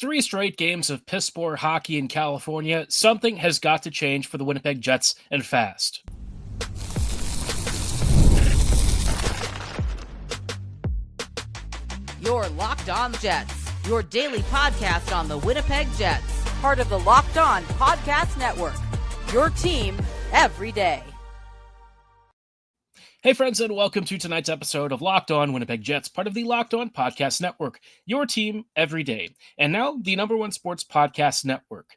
3 straight games of piss poor hockey in California, something has got to change for the Winnipeg Jets, and fast. Your Locked On Jets, your daily podcast on the Winnipeg Jets, part of the Locked On Podcast Network, your team every day. Hey friends, and welcome to tonight's episode of Locked On Winnipeg Jets, part of the Locked On Podcast Network, your team every day, and now the #1 sports podcast network.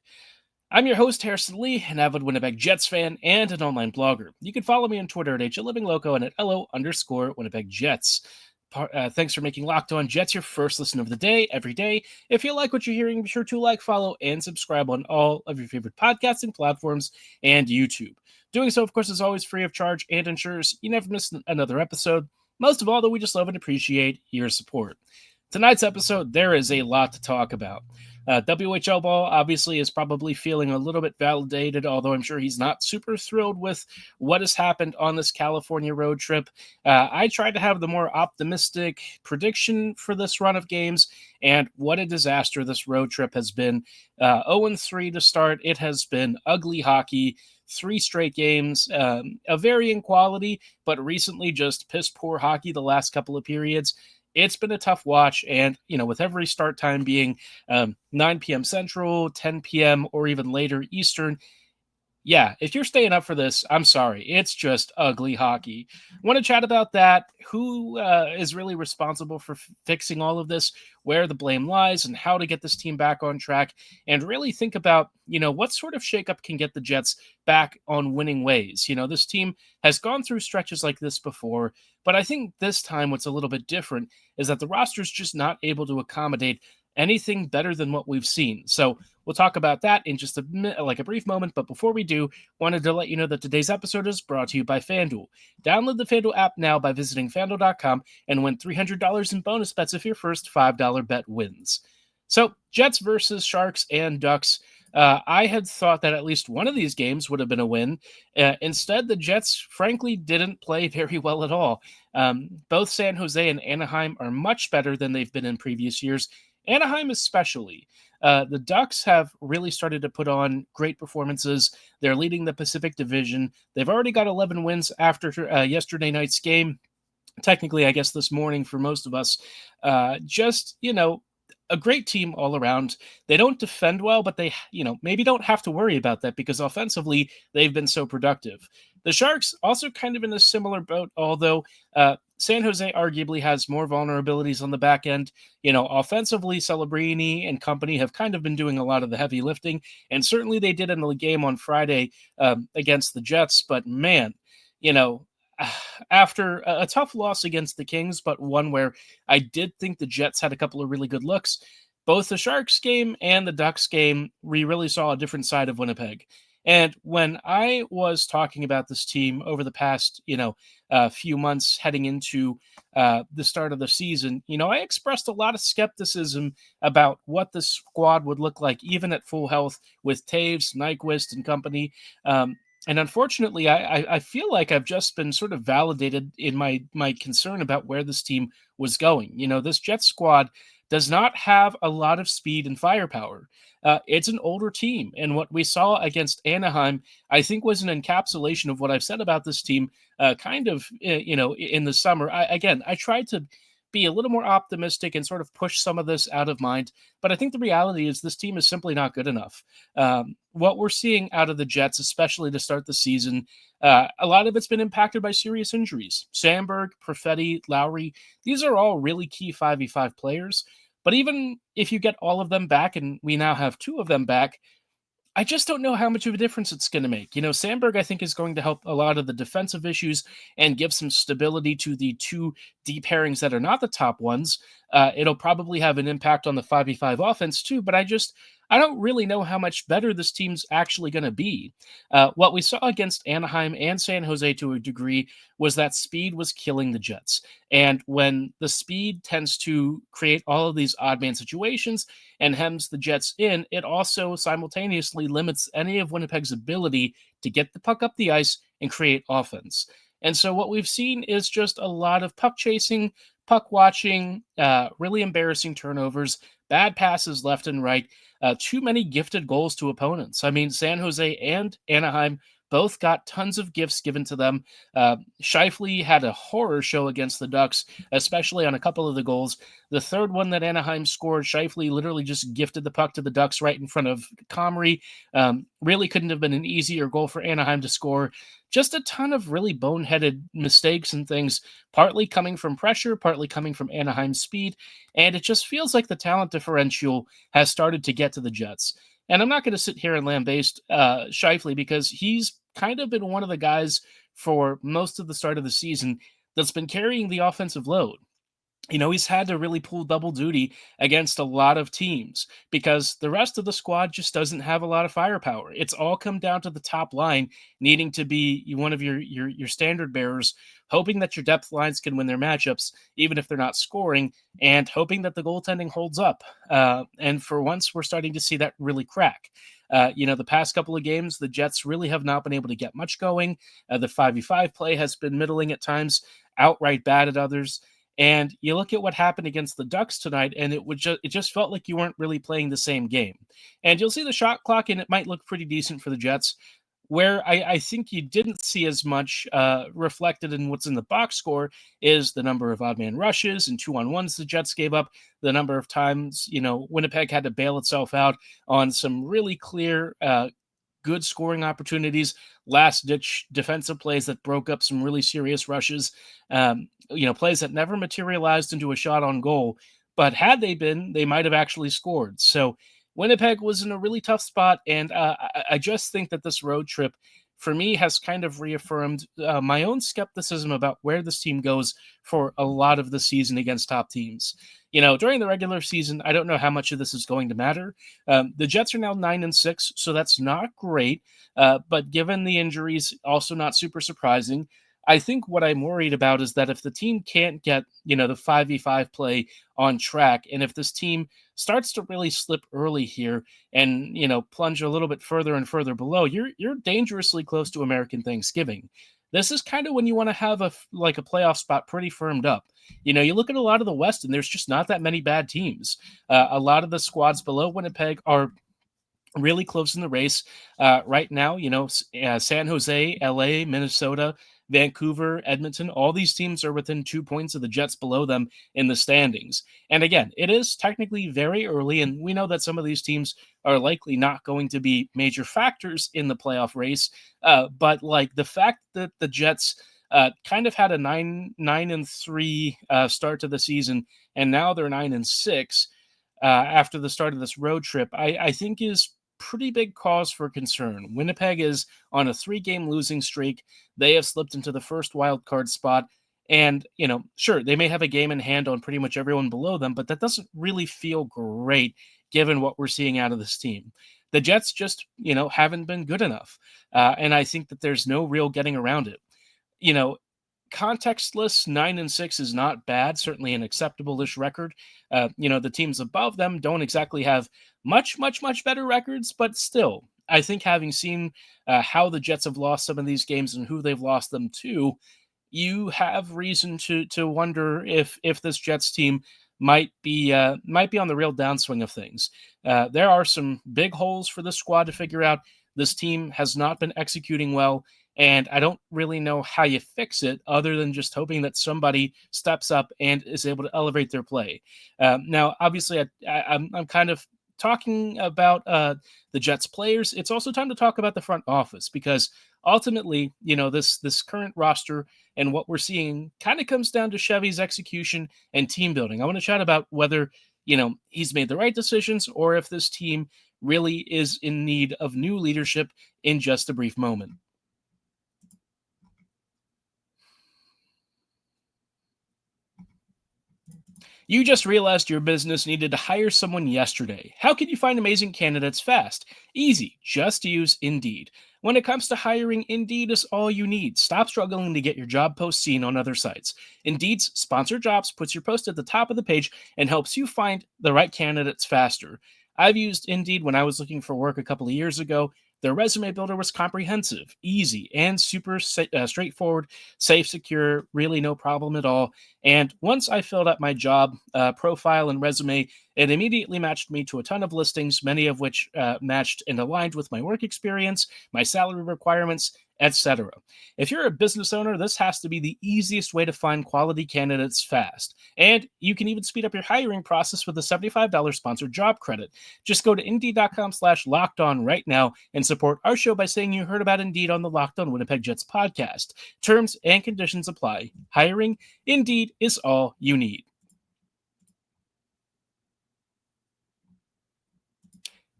I'm your host, Harrison Lee, an avid Winnipeg Jets fan and an online blogger. You can follow me on Twitter at HLivingLoco and at LO_Winnipeg Jets. Thanks for making Locked On Jets your first listen of the day, every day. If you like what you're hearing, be sure to like, follow, and subscribe on all of your favorite podcasting platforms and YouTube. Doing so, of course, is always free of charge and ensures you never miss another episode. Most of all, though, we just love and appreciate your support. Tonight's episode, there is a lot to talk about. WHL ball obviously is probably feeling a little bit validated, although I'm sure he's not super thrilled with what has happened on this California road trip. I tried to have the more optimistic prediction for this run of games, and what a disaster this road trip has been. 0-3 to start. It has been ugly hockey. 3 straight games of varying quality, but recently just piss poor hockey the last couple of periods. It's been a tough watch, and, with every start time being 9 p.m. Central, 10 p.m., or even later Eastern, yeah, if you're staying up for this, I'm sorry. It's just ugly hockey. Want to chat about that? Who is really responsible for fixing all of this, where the blame lies, and how to get this team back on track, and really think about, what sort of shakeup can get the Jets back on winning ways. This team has gone through stretches like this before, but I think this time what's a little bit different is that the roster's just not able to accommodate anything better than what we've seen. So we'll talk about that in just a brief moment. But before we do, wanted to let you know that today's episode is brought to you by FanDuel. Download the FanDuel app now by visiting FanDuel.com and win $300 in bonus bets if your first $5 bet wins. So Jets versus Sharks and Ducks. I had thought that at least one of these games would have been a win. Instead, the Jets, frankly, didn't play very well at all. Both San Jose and Anaheim are much better than they've been in previous years. Anaheim especially. The Ducks have really started to put on great performances. They're leading the Pacific Division. They've already got 11 wins after yesterday night's game. Technically, I guess this morning for most of us. A great team all around. They don't defend well, but they, maybe don't have to worry about that because offensively, they've been so productive. The Sharks also kind of in a similar boat, although San Jose arguably has more vulnerabilities on the back end. Offensively, Celebrini and company have kind of been doing a lot of the heavy lifting, and certainly they did in the game on Friday against the Jets. But man, after a tough loss against the Kings, but one where I did think the Jets had a couple of really good looks, both the Sharks game and the Ducks game, we really saw a different side of Winnipeg. And when I was talking about this team over the past, few months heading into the start of the season, I expressed a lot of skepticism about what the squad would look like, even at full health with Taves, Nyquist, and company. And unfortunately, I feel like I've just been sort of validated in my concern about where this team was going. This Jets squad does not have a lot of speed and firepower. It's an older team, and what we saw against Anaheim, I think, was an encapsulation of what I've said about this team in the summer. I tried to be a little more optimistic and sort of push some of this out of mind. But I think the reality is this team is simply not good enough. What we're seeing out of the Jets, especially to start the season, a lot of it's been impacted by serious injuries. Sandberg, Perfetti, Lowry, these are all really key 5v5 players. But even if you get all of them back, and we now have 2 of them back, I just don't know how much of a difference it's going to make. Sandberg, I think, is going to help a lot of the defensive issues and give some stability to the 2 deep pairings that are not the top ones. It'll probably have an impact on the 5v5 offense too, but I don't really know how much better this team's actually going to be. What we saw against Anaheim and San Jose to a degree was that speed was killing the Jets. And when the speed tends to create all of these odd man situations and hems the Jets in, it also simultaneously limits any of Winnipeg's ability to get the puck up the ice and create offense. And so what we've seen is just a lot of puck chasing, puck watching, really embarrassing turnovers, bad passes left and right, too many gifted goals to opponents. I mean, San Jose and Anaheim both got tons of gifts given to them. Scheifele had a horror show against the Ducks, especially on a couple of the goals. The third one that Anaheim scored, Scheifele literally just gifted the puck to the Ducks right in front of Comrie. Really couldn't have been an easier goal for Anaheim to score. Just a ton of really boneheaded mistakes and things, partly coming from pressure, partly coming from Anaheim's speed. And it just feels like the talent differential has started to get to the Jets. And I'm not going to sit here and lambaste Scheifele because he's kind of been one of the guys for most of the start of the season that's been carrying the offensive load. He's had to really pull double duty against a lot of teams because the rest of the squad just doesn't have a lot of firepower. It's all come down to the top line needing to be one of your standard bearers, hoping that your depth lines can win their matchups, even if they're not scoring, and hoping that the goaltending holds up. And for once, we're starting to see that really crack. The past couple of games, the Jets really have not been able to get much going. The 5v5 play has been middling at times, outright bad at others. And you look at what happened against the Ducks tonight, and it just felt like you weren't really playing the same game. And you'll see the shot clock, and it might look pretty decent for the Jets. Where I think you didn't see as much reflected in what's in the box score is the number of odd man rushes and 2-on-1s the Jets gave up, the number of times Winnipeg had to bail itself out on some really clear good scoring opportunities, last-ditch defensive plays that broke up some really serious rushes, plays that never materialized into a shot on goal. But had they been, they might have actually scored. So Winnipeg was in a really tough spot, and I just think that this road trip, for me, has kind of reaffirmed my own skepticism about where this team goes for a lot of the season against top teams. During the regular season, I don't know how much of this is going to matter. The Jets are now 9-6, so that's not great. But given the injuries, also not super surprising. I think what I'm worried about is that if the team can't get, the 5v5 play on track, and if this team starts to really slip early here and, plunge a little bit further and further below, you're dangerously close to American Thanksgiving. This is kind of when you want to have a playoff spot pretty firmed up. You look at a lot of the West, and there's just not that many bad teams. A lot of the squads below Winnipeg are really close in the race right now. San Jose, LA, Minnesota, Vancouver, Edmonton, all these teams are within 2 points of the Jets below them in the standings. And again, it is technically very early, and we know that some of these teams are likely not going to be major factors in the playoff race. But the fact that the Jets kind of had a 9-3 start to the season, and now they're 9-6 after the start of this road trip, I think is pretty big cause for concern. Winnipeg is on a 3-game losing streak. They have slipped into the first wild card spot. And, sure, they may have a game in hand on pretty much everyone below them, but that doesn't really feel great given what we're seeing out of this team. The Jets just, haven't been good enough. And I think that there's no real getting around it. Contextless 9-6 is not bad, certainly an acceptable-ish record. The teams above them don't exactly have much better records, but still, I think having seen how the Jets have lost some of these games and who they've lost them to, you have reason to wonder if this Jets team might be on the real downswing of things. There are some big holes for this squad to figure out. This team has not been executing well, and I don't really know how you fix it other than just hoping that somebody steps up and is able to elevate their play. Now, obviously, I'm kind of talking about the Jets players. It's also time to talk about the front office because ultimately, this current roster and what we're seeing kind of comes down to Chevy's execution and team building. I want to chat about whether, he's made the right decisions or if this team really is in need of new leadership in just a brief moment. You just realized your business needed to hire someone yesterday. How can you find amazing candidates fast? Easy, just use Indeed. When it comes to hiring, Indeed is all you need. Stop struggling to get your job post seen on other sites. Indeed's Sponsored Jobs puts your post at the top of the page and helps you find the right candidates faster. I've used Indeed when I was looking for work a couple of years ago. Their resume builder was comprehensive, easy, and super straightforward, safe, secure, really no problem at all. And once I filled out my job profile and resume, it immediately matched me to a ton of listings, many of which matched and aligned with my work experience, my salary requirements, etc. If you're a business owner, this has to be the easiest way to find quality candidates fast. And you can even speed up your hiring process with a $75 sponsored job credit. Just go to Indeed.com/locked on right now and support our show by saying you heard about Indeed on the Locked On Winnipeg Jets podcast. Terms and conditions apply. Hiring, Indeed is all you need.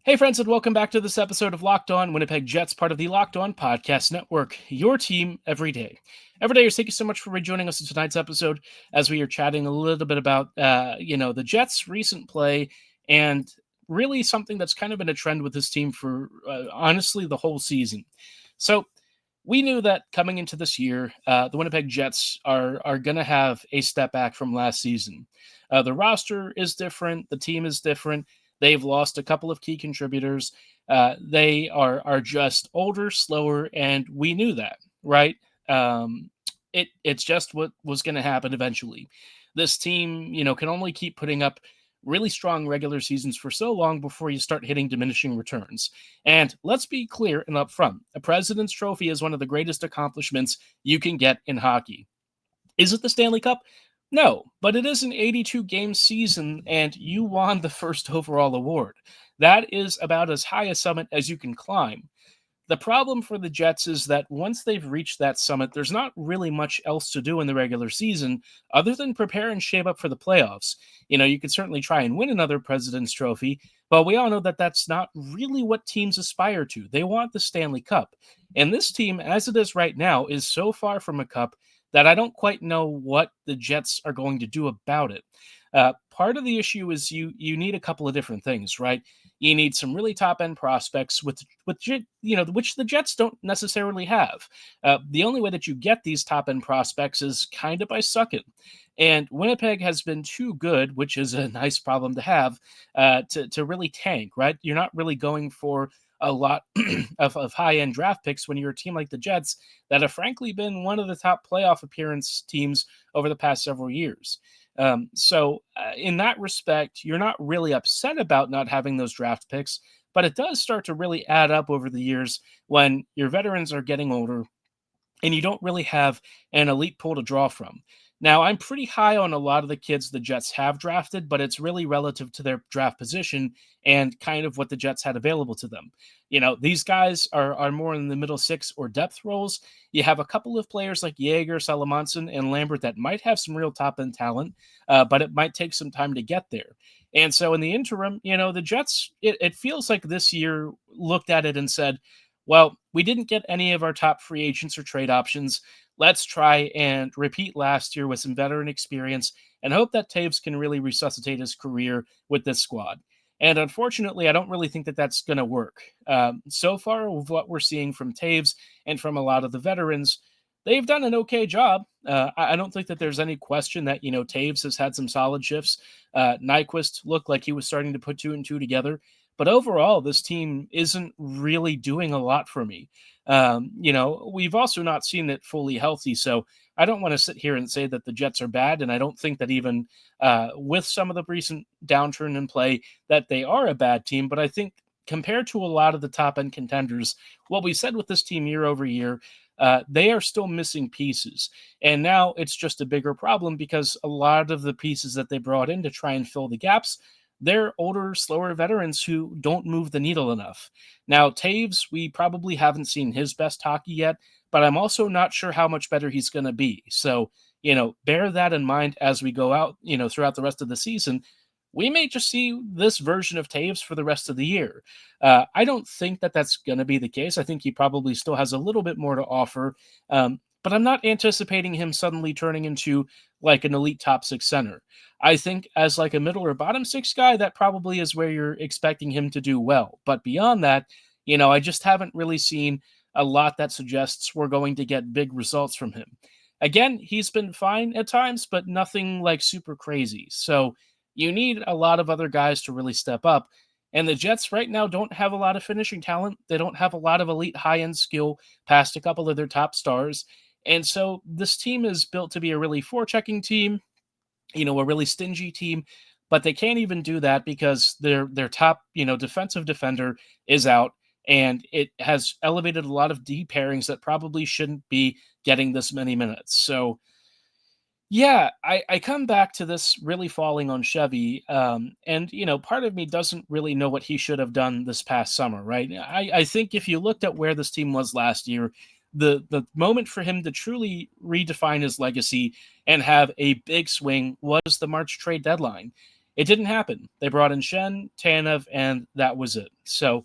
Hey, friends, and welcome back to this episode of Locked On Winnipeg Jets, part of the Locked On Podcast Network, your team every day. Every day, thank you so much for rejoining us in tonight's episode as we are chatting a little bit about, the Jets' recent play and really something that's kind of been a trend with this team for, honestly, the whole season. So we knew that coming into this year, the Winnipeg Jets are going to have a step back from last season. The roster is different. The team is different. They've lost a couple of key contributors. They are just older, slower, and we knew that, right? It's just what was going to happen eventually. This team, can only keep putting up really strong regular seasons for so long before you start hitting diminishing returns. And let's be clear and upfront: a President's Trophy is one of the greatest accomplishments you can get in hockey. Is it the Stanley Cup? No, but it is an 82-game season, and you won the first overall award. That is about as high a summit as you can climb. The problem for the Jets is that once they've reached that summit, there's not really much else to do in the regular season other than prepare and shape up for the playoffs. You could certainly try and win another President's Trophy, but we all know that that's not really what teams aspire to. They want the Stanley Cup. And this team, as it is right now, is so far from a cup that I don't quite know what the Jets are going to do about it. Part of the issue is you need a couple of different things, right? You need some really top end prospects which the Jets don't necessarily have. The only way that you get these top end prospects is kind of by sucking. And Winnipeg has been too good, which is a nice problem to have, to really tank, right? You're not really going for a lot of high-end draft picks when you're a team like the Jets that have frankly been one of the top playoff appearance teams over the past several years. So in that respect, you're not really upset about not having those draft picks, but it does start to really add up over the years when your veterans are getting older and you don't really have an elite pool to draw from. Now, I'm pretty high on a lot of the kids the Jets have drafted, but it's really relative to their draft position and kind of what the Jets had available to them. These guys are more in the middle six or depth roles. You have a couple of players like Jaeger, Salamanson, and Lambert that might have some real top-end talent, but it might take some time to get there. And so in the interim, the Jets, it feels like this year looked at it and said, well, we didn't get any of our top free agents or trade options. Let's try and repeat last year with some veteran experience and hope that Taves can really resuscitate his career with this squad. And unfortunately, I don't really think that that's going to work. So far, with what we're seeing from Taves and from a lot of the veterans, they've done an okay job. I don't think that there's any question that, Taves has had some solid shifts. Nyquist looked like he was starting to put two and two together. But overall, this team isn't really doing a lot for me. We've also not seen it fully healthy. So I don't want to sit here and say that the Jets are bad. And I don't think that even with some of the recent downturn in play that they are a bad team. But I think compared to a lot of the top end contenders, what we said with this team year over year, they are still missing pieces. And now it's just a bigger problem because a lot of the pieces that they brought in to try and fill the gaps, they're older, slower veterans who don't move the needle enough. Now, Taves, we probably haven't seen his best hockey yet, but I'm also not sure how much better he's going to be. So, bear that in mind as we go out, throughout the rest of the season. We may just see this version of Taves for the rest of the year. I don't think that that's going to be the case. I think he probably still has a little bit more to offer. But I'm not anticipating him suddenly turning into like an elite top six center. I think as like a middle or bottom six guy, that probably is where you're expecting him to do well. But beyond that, I just haven't really seen a lot that suggests we're going to get big results from him. Again, he's been fine at times, but nothing like super crazy. So you need a lot of other guys to really step up. And the Jets right now don't have a lot of finishing talent. They don't have a lot of elite high end skill past a couple of their top stars. And so this team is built to be a really forechecking team, a really stingy team, but they can't even do that because their top, defensive defender is out, and it has elevated a lot of D pairings that probably shouldn't be getting this many minutes. So yeah, I come back to this really falling on Chevy, and part of me doesn't really know what he should have done this past summer, right? I think if you looked at where this team was last year, the moment for him to truly redefine his legacy and have a big swing was the March trade deadline. It didn't happen. They brought in Shen, Tanev, and that was it. So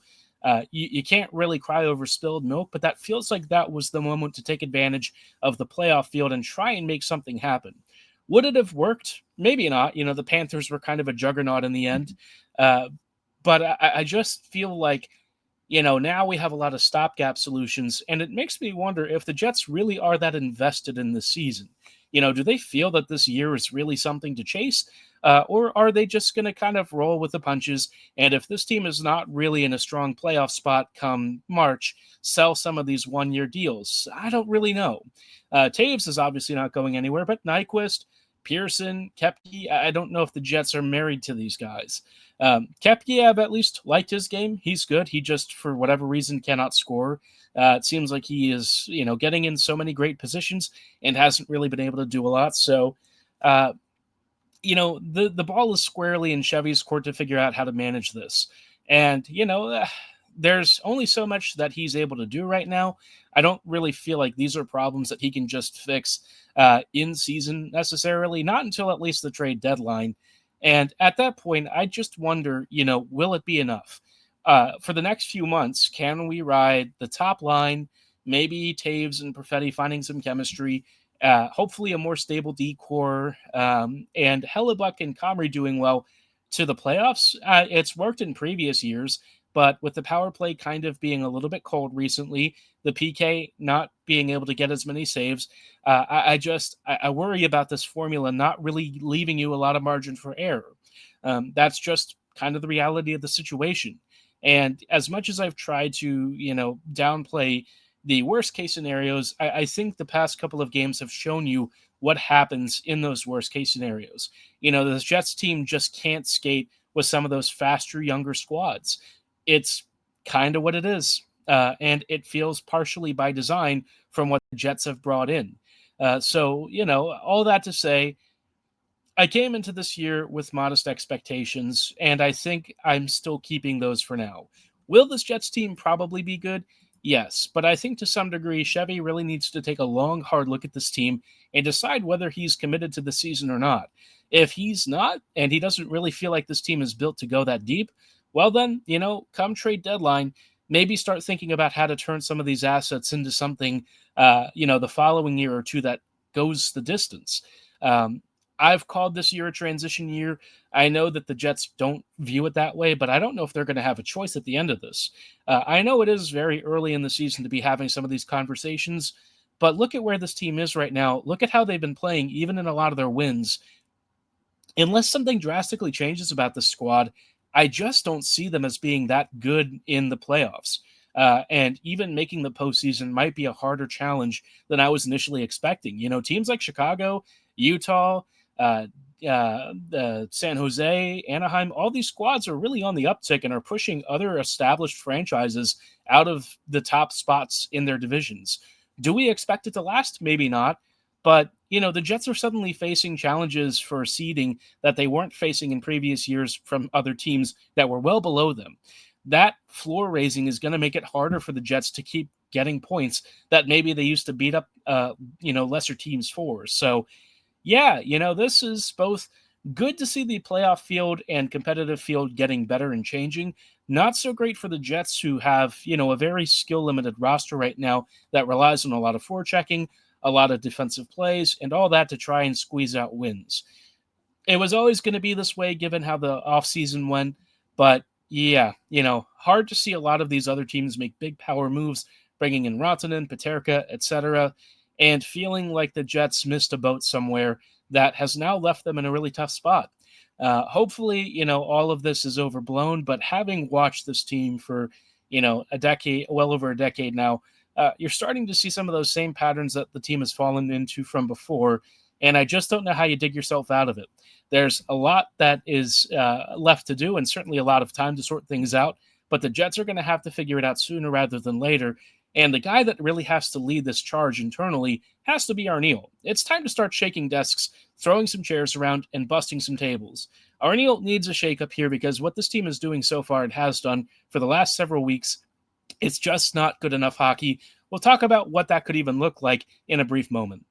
you can't really cry over spilled milk, but that feels like that was the moment to take advantage of the playoff field and try and make something happen. Would it have worked? Maybe not. The Panthers were kind of a juggernaut in the end. Uh, but I just feel like, now we have a lot of stopgap solutions, and it makes me wonder if the Jets really are that invested in this season. Do they feel that this year is really something to chase? Or are they just going to kind of roll with the punches? And if this team is not really in a strong playoff spot come March, sell some of these one-year deals? I don't really know. Taves is obviously not going anywhere, but Nyquist, Pearson, Kepke, I don't know if the Jets are married to these guys. Kepke, I've at least liked his game. He's good. He just, for whatever reason, cannot score. It seems like he is, getting in so many great positions and hasn't really been able to do a lot. So, the ball is squarely in Chevy's court to figure out how to manage this. And, there's only so much that he's able to do right now. I don't really feel like these are problems that he can just fix in season necessarily, not until at least the trade deadline. And at that point, I just wonder, will it be enough? For the next few months, can we ride the top line, maybe Taves and Perfetti finding some chemistry, hopefully a more stable D-core, and Hellebuck and Comrie doing well to the playoffs? It's worked in previous years, but with the power play kind of being a little bit cold recently, the PK not being able to get as many saves, I worry about this formula not really leaving you a lot of margin for error. That's just kind of the reality of the situation. And as much as I've tried to, downplay the worst case scenarios, I think the past couple of games have shown you what happens in those worst case scenarios. The Jets team just can't skate with some of those faster, younger squads. It's kind of what it is. And it feels partially by design from what the Jets have brought in. So, all that to say, I came into this year with modest expectations, and I think I'm still keeping those for now. Will this Jets team probably be good? Yes, but I think to some degree, Chevy really needs to take a long, hard look at this team and decide whether he's committed to the season or not. If he's not, and he doesn't really feel like this team is built to go that deep, well then, come trade deadline, maybe start thinking about how to turn some of these assets into something, the following year or two that goes the distance. I've called this year a transition year. I know that the Jets don't view it that way, but I don't know if they're going to have a choice at the end of this. I know it is very early in the season to be having some of these conversations, but look at where this team is right now. Look at how they've been playing, even in a lot of their wins. Unless something drastically changes about this squad, I just don't see them as being that good in the playoffs. And even making the postseason might be a harder challenge than I was initially expecting. Teams like Chicago, Utah, San Jose, Anaheim, all these squads are really on the uptick and are pushing other established franchises out of the top spots in their divisions. Do we expect it to last? Maybe not. But, the Jets are suddenly facing challenges for seeding that they weren't facing in previous years from other teams that were well below them. That floor raising is going to make it harder for the Jets to keep getting points that maybe they used to beat up, lesser teams for. So, yeah, this is both good to see the playoff field and competitive field getting better and changing. Not so great for the Jets, who have, a very skill-limited roster right now that relies on a lot of forechecking, a lot of defensive plays, and all that to try and squeeze out wins. It was always going to be this way given how the offseason went, but yeah, hard to see a lot of these other teams make big power moves, bringing in Rantanen, Peterka, etc., and feeling like the Jets missed a boat somewhere that has now left them in a really tough spot. Hopefully, all of this is overblown, but having watched this team for, a decade, well over a decade now, you're starting to see some of those same patterns that the team has fallen into from before. And I just don't know how you dig yourself out of it. There's a lot that is left to do, and certainly a lot of time to sort things out. But the Jets are going to have to figure it out sooner rather than later. And the guy that really has to lead this charge internally has to be Arniel. It's time to start shaking desks, throwing some chairs around, and busting some tables. Arniel needs a shakeup here because what this team is doing so far and has done for the last several weeks, it's just not good enough hockey. We'll talk about what that could even look like in a brief moment.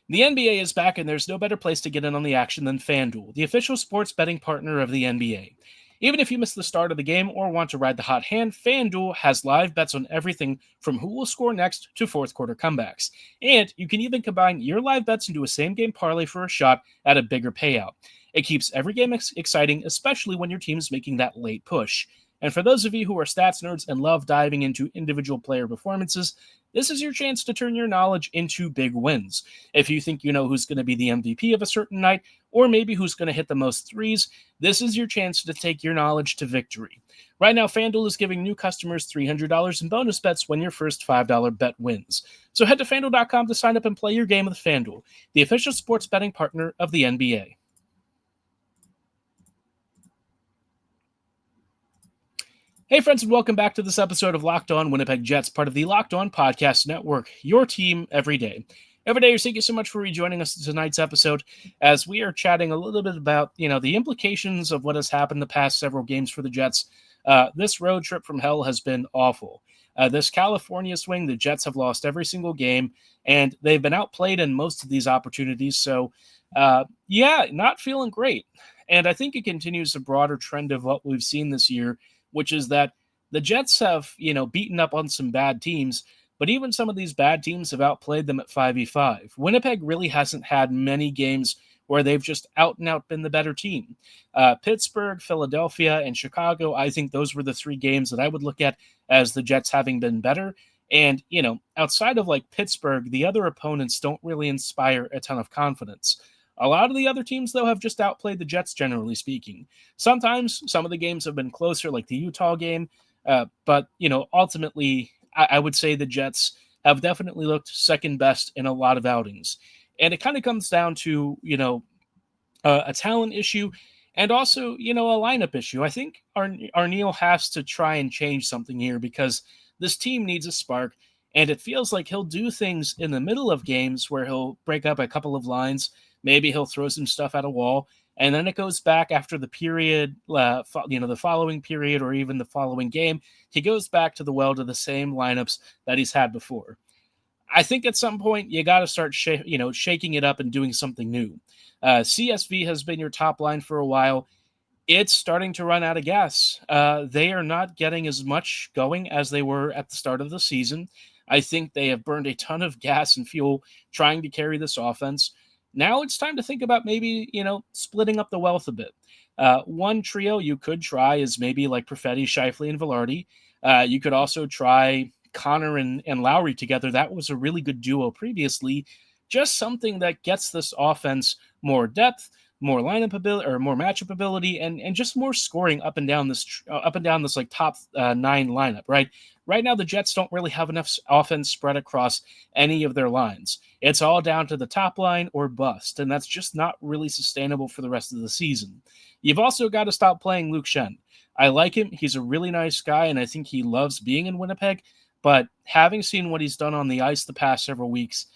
The NBA is back, and there's no better place to get in on the action than FanDuel, the official sports betting partner of the NBA. Even if you miss the start of the game or want to ride the hot hand, FanDuel has live bets on everything from who will score next to fourth quarter comebacks. And you can even combine your live bets into a same game parlay for a shot at a bigger payout. It keeps every game exciting, especially when your team is making that late push. And for those of you who are stats nerds and love diving into individual player performances, this is your chance to turn your knowledge into big wins. If you think you know who's going to be the MVP of a certain night, or maybe who's going to hit the most threes, this is your chance to take your knowledge to victory. Right now, FanDuel is giving new customers $300 in bonus bets when your first $5 bet wins. So head to FanDuel.com to sign up and play your game with FanDuel, the official sports betting partner of the NBA. Hey friends, and welcome back to this episode of Locked On Winnipeg Jets, part of the Locked On Podcast Network, your team every day. Every day, thank you so much for rejoining us in tonight's episode as we are chatting a little bit about, the implications of what has happened the past several games for the Jets. This road trip from hell has been awful. This California swing, the Jets have lost every single game, and they've been outplayed in most of these opportunities. So, not feeling great. And I think it continues a broader trend of what we've seen this year, which is that the Jets have, beaten up on some bad teams, but even some of these bad teams have outplayed them at 5v5. Winnipeg really hasn't had many games where they've just out and out been the better team. Pittsburgh, Philadelphia, and Chicago, I think those were the three games that I would look at as the Jets having been better. And, outside of like Pittsburgh, the other opponents don't really inspire a ton of confidence. A lot of the other teams, though, have just outplayed the Jets, generally speaking. Sometimes some of the games have been closer, like the Utah game. But, ultimately, I would say the Jets have definitely looked second best in a lot of outings. And it kind of comes down to, a talent issue and also, a lineup issue. I think Arniel has to try and change something here because this team needs a spark. And it feels like he'll do things in the middle of games where he'll break up a couple of lines. Maybe he'll throw some stuff at a wall, and then it goes back after the period, the following period or even the following game. He goes back to the same lineups that he's had before. I think at some point you got to start shaking it up and doing something new. CSV has been your top line for a while. It's starting to run out of gas. They are not getting as much going as they were at the start of the season. I think they have burned a ton of gas and fuel trying to carry this offense. Now it's time to think about maybe, splitting up the wealth a bit. One trio you could try is maybe like Perfetti, Scheifele, and Velarde. You could also try Connor and Lowry together. That was a really good duo previously. Just something that gets this offense more depth, more lineup ability, or more matchup ability, and just more scoring up and down this like top 9 lineup. Right now, the Jets don't really have enough offense spread across any of their lines. It's all down to the top line or bust, and that's just not really sustainable for the rest of the season. You've also got to stop playing Luke Schenn. I like him. He's a really nice guy, and I think he loves being in Winnipeg, but having seen what he's done on the ice the past several weeks,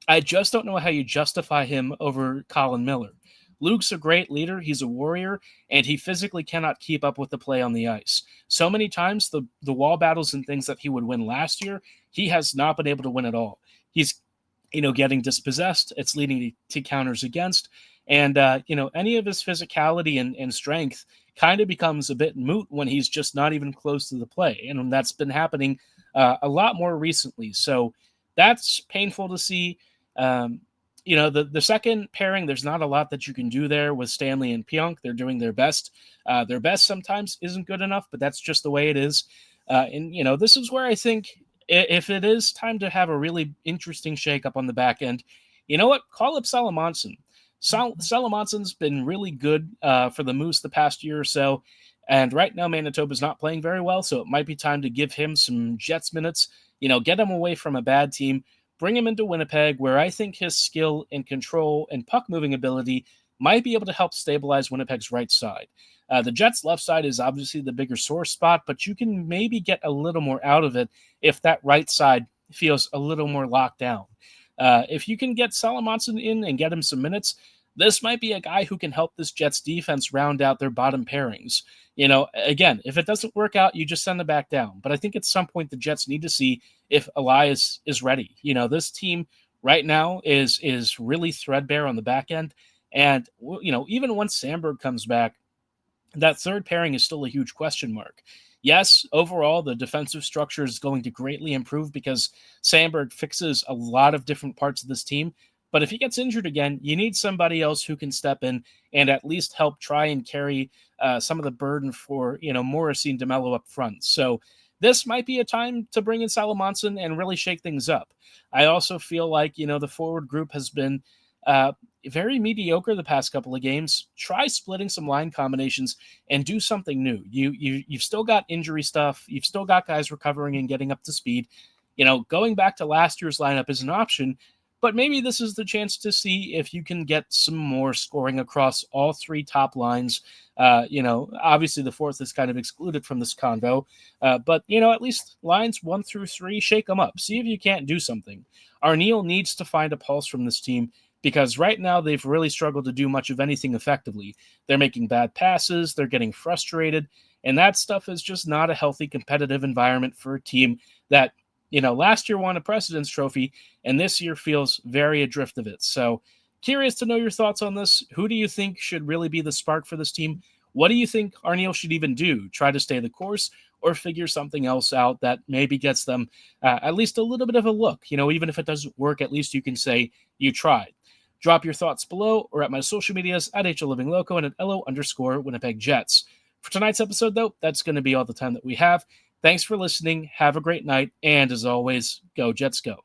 I just don't know how you justify him over Colin Miller. Luke's a great leader, he's a warrior, and he physically cannot keep up with the play on the ice. So many times, the wall battles and things that he would win last year, he has not been able to win at all. He's, getting dispossessed. It's leading to counters against. And, any of his physicality and strength kind of becomes a bit moot when he's just not even close to the play. And that's been happening a lot more recently. So that's painful to see. The second pairing, there's not a lot that you can do there with Stanley and Pionk. They're doing their best. Their best sometimes isn't good enough, but that's just the way it is. This is where I think if it is time to have a really interesting shakeup on the back end, you know what? Call up Salamonson. Salamonsson's been really good for the Moose the past year or so. And right now, Manitoba's not playing very well, so it might be time to give him some Jets minutes. Get him away from a bad team, bring him into Winnipeg, where I think his skill and control and puck moving ability might be able to help stabilize Winnipeg's right side. The Jets' left side is obviously the bigger sore spot, but you can maybe get a little more out of it if that right side feels a little more locked down. If you can get Salamonson in and get him some minutes, this might be a guy who can help this Jets defense round out their bottom pairings. Again, if it doesn't work out, you just send it back down. But I think at some point the Jets need to see if Elias is ready. This team right now is really threadbare on the back end. And, even once Sandberg comes back, that third pairing is still a huge question mark. Yes, overall, the defensive structure is going to greatly improve because Sandberg fixes a lot of different parts of this team. But if he gets injured again, you need somebody else who can step in and at least help try and carry some of the burden for, Morrissey and DeMello up front. So this might be a time to bring in Salamonson and really shake things up. I also feel like, the forward group has been very mediocre the past couple of games. Try splitting some line combinations and do something new. You've still got injury stuff. You've still got guys recovering and getting up to speed. Going back to last year's lineup is an option, but maybe this is the chance to see if you can get some more scoring across all three top lines. Obviously the fourth is kind of excluded from this convo, but at least lines 1 through 3, shake them up. See if you can't do something. Arniel needs to find a pulse from this team, because right now they've really struggled to do much of anything effectively. They're making bad passes, they're getting frustrated, and that stuff is just not a healthy competitive environment for a team that, last year won a President's Trophy, and this year feels very adrift of it. So curious to know your thoughts on this. Who do you think should really be the spark for this team? What do you think Arniel should even do? Try to stay the course or figure something else out that maybe gets them at least a little bit of a look? Even if it doesn't work, at least you can say you tried. Drop your thoughts below or at my social medias at HLivingLoco and at LO_Winnipeg Jets. For tonight's episode, though, that's going to be all the time that we have. Thanks for listening. Have a great night. And as always, go Jets go.